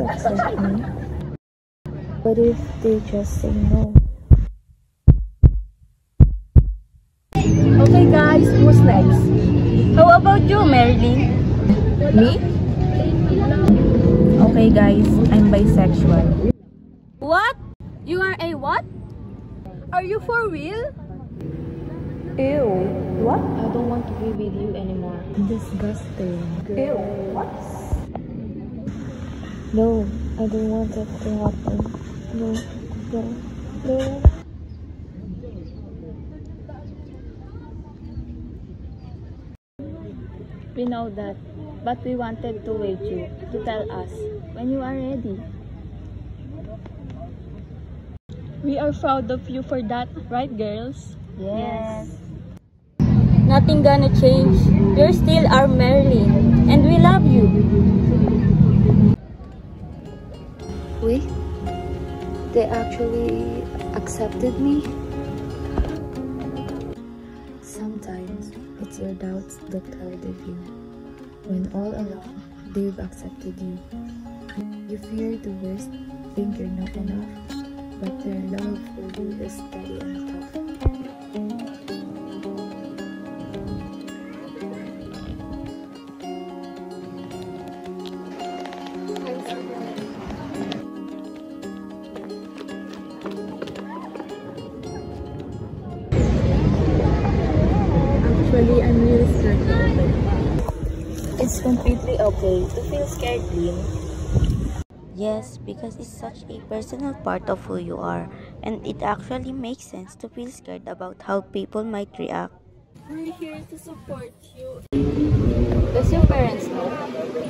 accept me? What if they just say no? Okay guys, who's next? How about you, Marilyn? Me? Okay guys, I'm bisexual. What? You are a what? Are you for real? Ew. What? I don't want to be with you anymore. Disgusting. Ew, what? No, I don't want that to happen. No, no, no. We know that, but we wanted to wait you to tell us when you are ready. We are proud of you for that, right girls? Yes. Nothing gonna change. You're still our Marilyn, and we love you. Wait, they actually accepted me? Sometimes it's your doubts that guided you. When all along they've accepted you. You fear the worst, think you're not enough, but their love for you is steady and tough. Actually, I'm really scared. It's completely okay to feel scared, Lynn. Yes, because it's such a personal part of who you are, and it actually makes sense to feel scared about how people might react. We're here to support you. Does your parents know?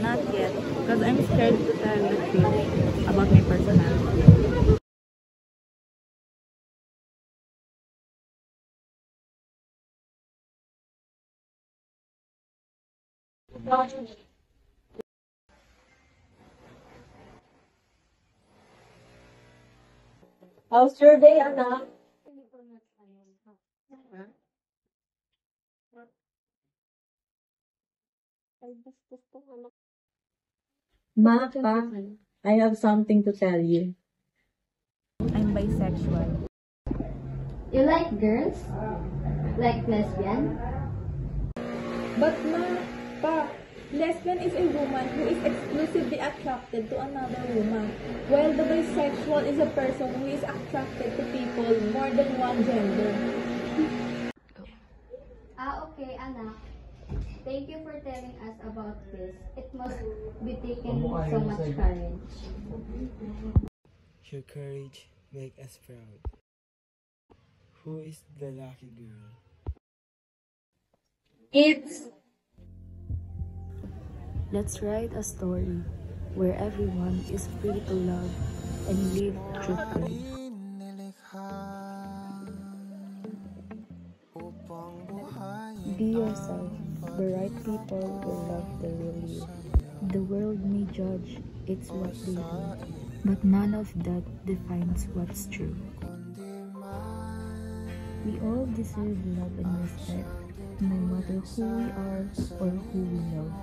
Not yet, because I'm scared to tell the truth about my personality. How's your day, anak? Ma, pa, I have something to tell you. I'm bisexual. You like girls? Like lesbian? But ma, pa, lesbian is a woman who is exclusively attracted to another woman, while the bisexual is a person who is attracted to people more than one gender. Okay, anak. Thank you for telling us about this. It must be taken with so much courage. Your courage makes us proud. Who is the lucky girl? Let's write a story where everyone is free to love and live truthfully. Be yourself. The right people will love the real you. The world may judge, it's what they do, but none of that defines what's true. We all deserve love and respect, no matter who we are or who we love.